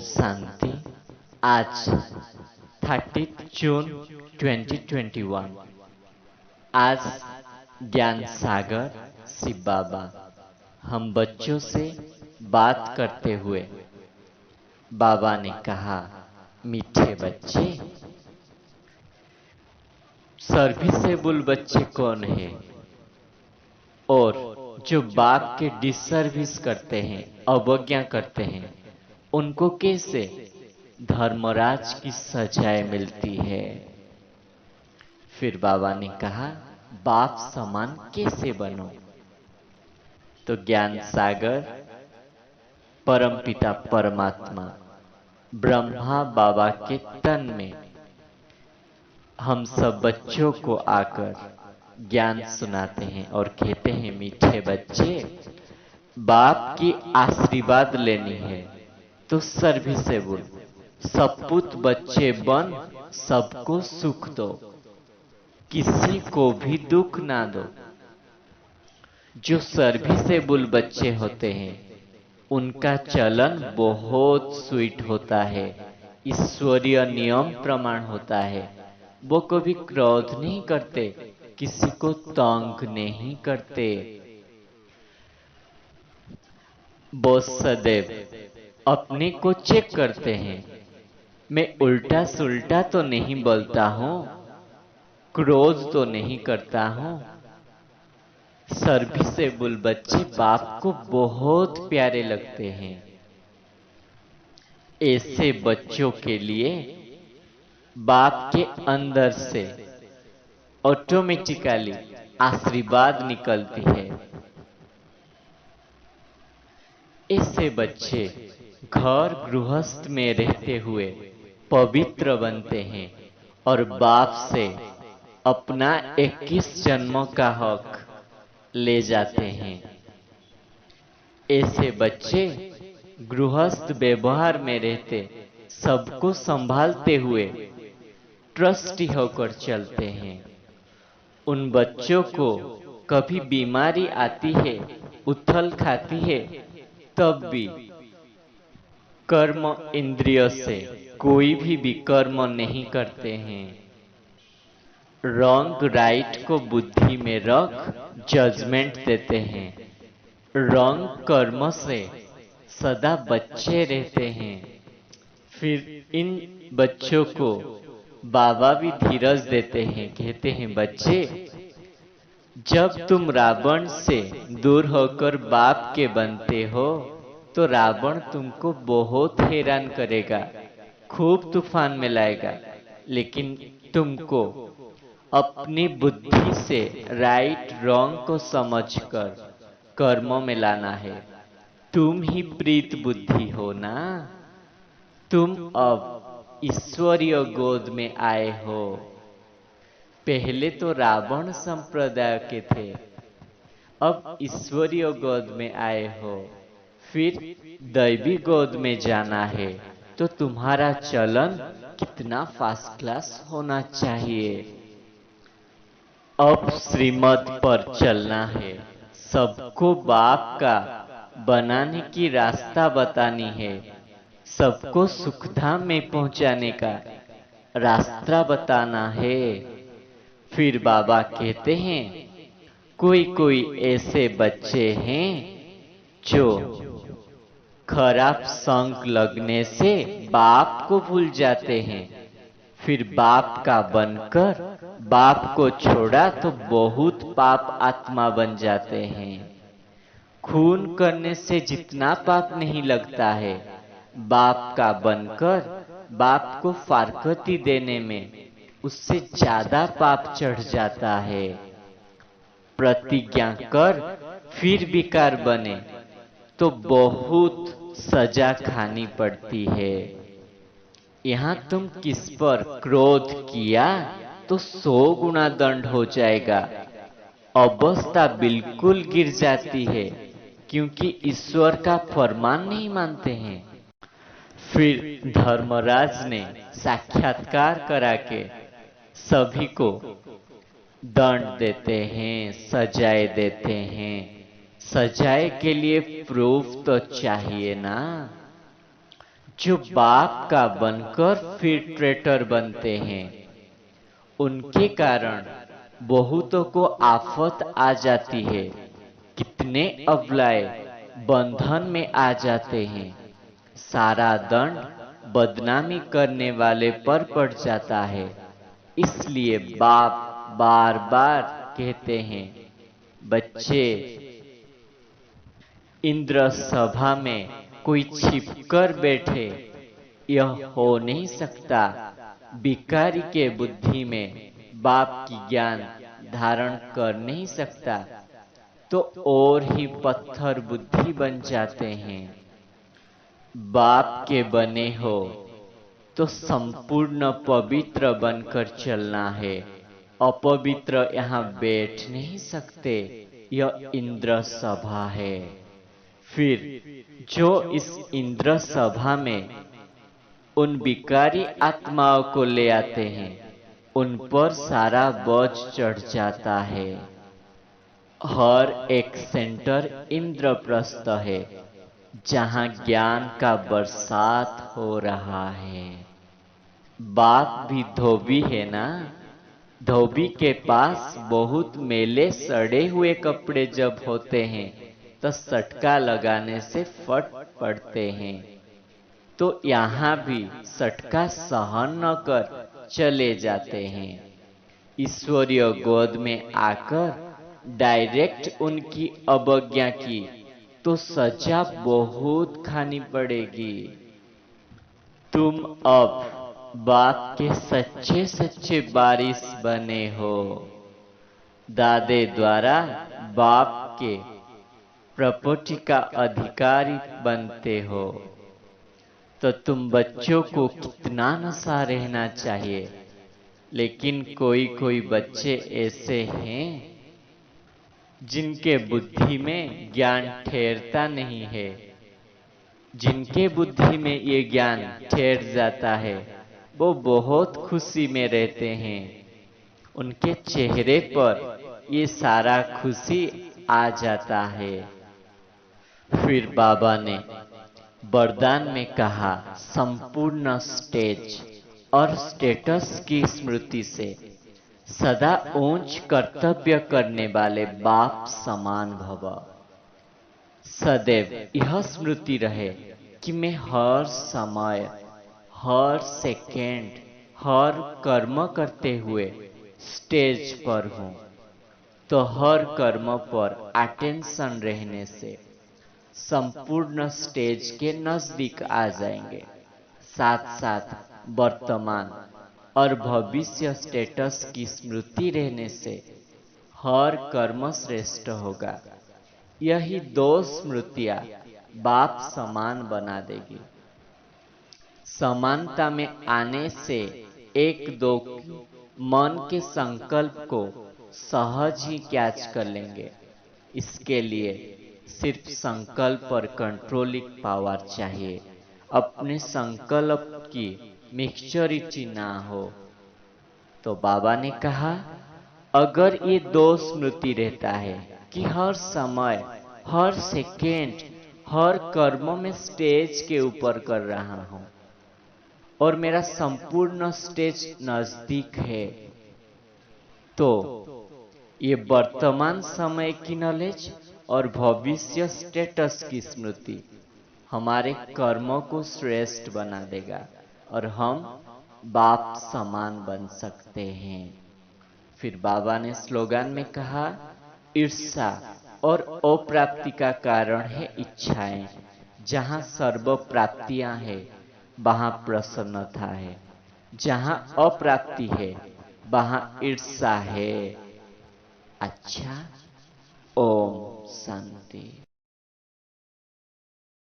शांति। आज 30 जून 2021। आज ज्ञान सागर शिव बाबा हम बच्चों से बात करते हुए बाबा ने कहा, मीठे बच्चे, सर्विसेबल बच्चे कौन है और जो बाप के डिसर्विस करते हैं, अवज्ञा करते हैं, उनको कैसे धर्मराज की सजाएं मिलती है। फिर बाबा ने कहा, बाप समान कैसे बनो। तो ज्ञान सागर परमपिता परमात्मा ब्रह्मा बाबा के तन में हम सब बच्चों को आकर ज्ञान सुनाते हैं और कहते हैं, मीठे बच्चे, बाप की आशीर्वाद लेनी है तो सर्विसेबल सपूत बच्चे बन सबको सुख दो, किसी को भी दुख ना दो। जो सर्विसेबल बच्चे होते हैं उनका चलन बहुत स्वीट होता है, ईश्वरीय नियम प्रमाण होता है। वो कभी क्रोध नहीं करते, किसी को तंग नहीं करते। वो सदैव अपने को चेक करते हैं, मैं उल्टा सुल्टा तो नहीं बोलता हूं, क्रोध तो नहीं करता हूं। सर्विसेबल बच्चे बाप को बहुत प्यारे लगते हैं। ऐसे बच्चों के लिए बाप के अंदर से ऑटोमेटिकली आशीर्वाद निकलती है। ऐसे बच्चे घर गृहस्थ में रहते हुए पवित्र बनते हैं और बाप से अपना 21 जन्मों का हक ले जाते हैं। ऐसे बच्चे गृहस्थ व्यवहार में रहते, सबको संभालते हुए ट्रस्टी होकर चलते हैं। उन बच्चों को कभी बीमारी आती है, उथल खाती है, तब भी कर्म इंद्रिय से कोई भी विकर्म नहीं करते हैं। रॉन्ग राइट को बुद्धि में रख जजमेंट देते हैं। रॉन्ग कर्म से सदा बच्चे रहते हैं। फिर इन बच्चों को बाबा भी धीरज देते हैं, कहते हैं, बच्चे, जब तुम रावण से दूर होकर बाप के बनते हो तो रावण तुमको बहुत हैरान करेगा, खूब तूफान में लाएगा, लेकिन तुमको अपनी बुद्धि से राइट रॉन्ग को समझकर कर्मों में लाना है। तुम ही प्रीत बुद्धि हो ना, तुम अब ईश्वरीय गोद में आए हो। पहले तो रावण संप्रदाय के थे, अब ईश्वरीय गोद में आए हो, फिर दैवी गोद में जाना है। तो तुम्हारा चलन कितना फास्ट क्लास होना चाहिए। अब श्रीमत पर चलना है, सबको बाप का बनाने की रास्ता बतानी है, सबको सुखधाम में पहुंचाने का रास्ता बताना है। फिर बाबा कहते हैं, कोई कोई ऐसे बच्चे हैं जो खराब संग लगने से बाप को भूल जाते हैं, फिर बाप का बनकर बाप को छोड़ा तो बहुत पाप आत्मा बन जाते हैं। खून करने से जितना पाप नहीं लगता है, बाप का बनकर बाप को फारकती देने में उससे ज्यादा पाप चढ़ जाता है। प्रतिज्ञा कर फिर विकार बने तो बहुत सजा खानी पड़ती है। यहाँ तुम किस पर क्रोध किया तो 100 गुना दंड हो जाएगा। अवस्था बिल्कुल गिर जाती है क्योंकि ईश्वर का फरमान नहीं मानते हैं। फिर धर्मराज ने साक्षात्कार करा के सभी को दंड देते हैं, सजाए देते हैं। सजाए के लिए प्रूफ तो चाहिए ना। जो बाप का बनकर फिर ट्रेटर बनते हैं, उनके कारण बहुतों को आफत आ जाती है। कितने अबलाए बंधन में आ जाते हैं। सारा दंड बदनामी करने वाले पर पड़ जाता है। इसलिए बाप बार बार कहते हैं, बच्चे, इंद्र सभा में कोई छिपकर बैठे, यह हो नहीं सकता। भिखारी के बुद्धि में बाप की ज्ञान धारण कर नहीं सकता, तो और ही पत्थर बुद्धि बन जाते हैं। बाप के बने हो तो संपूर्ण पवित्र बनकर चलना है। अपवित्र यहाँ बैठ नहीं सकते। यह इंद्र सभा है। फिर जो इस इंद्र सभा में उन विकारी आत्माओं को ले आते हैं, उन पर सारा बोझ चढ़ जाता है। हर एक सेंटर इंद्रप्रस्थ है, जहां ज्ञान का बरसात हो रहा है। बाप भी धोबी है ना। धोबी के पास बहुत मेले सड़े हुए कपड़े जब होते हैं, तो सटका लगाने से फट पड़ते हैं। तो यहाँ भी सटका सहन न कर चले जाते हैं। ईश्वरीय गोद में आकर डायरेक्ट उनकी अवज्ञा की तो सजा बहुत खानी पड़ेगी। तुम अब बाप के सच्चे सच्चे वारिस बने हो। दादे द्वारा बाप के प्रॉपर्टी का अधिकारी बनते हो। तो तुम बच्चों को कितना नशा रहना चाहिए। लेकिन कोई कोई बच्चे ऐसे हैं जिनके बुद्धि में ज्ञान ठहरता नहीं है। जिनके बुद्धि में ये ज्ञान ठहर जाता है, वो बहुत खुशी में रहते हैं। उनके चेहरे पर ये सारा खुशी आ जाता है। फिर बाबा ने वरदान में कहा, संपूर्ण स्टेज और स्टेटस की स्मृति से सदा ऊंच कर्तव्य करने वाले बाप समान भव। सदैव यह स्मृति रहे कि मैं हर समय, हर सेकेंड, हर कर्म करते हुए स्टेज पर हूं। तो हर कर्म पर अटेंशन रहने से संपूर्ण स्टेज के नजदीक आ जाएंगे। साथ साथ वर्तमान और भविष्य स्टेटस की स्मृति रहने से हर कर्म श्रेष्ठ होगा। यही दो स्मृतियां बाप समान बना देगी। समानता में आने से एक दो मन के संकल्प को सहज ही कैच कर लेंगे। इसके लिए सिर्फ संकल्प और कंट्रोलिंग पावर चाहिए। अपने संकल्प की मिक्सचरिटी ना हो। तो बाबा ने कहा, अगर ये दो स्मृति रहता है कि हर समय, हर सेकेंड, हर कर्म में स्टेज के ऊपर कर रहा हूं और मेरा संपूर्ण स्टेज नजदीक है, तो ये वर्तमान समय की नॉलेज और भविष्य स्टेटस की स्मृति हमारे कर्मों को श्रेष्ठ बना देगा और हम बाप समान बन सकते हैं। फिर बाबा ने स्लोगन में कहा, ईर्ष्या और अप्राप्ति का कारण है इच्छाएं। जहां सर्व प्राप्तियां है, वहां प्रसन्नता है। जहां अप्राप्ति है, वहां ईर्ष्या है। अच्छा, ओम शांति।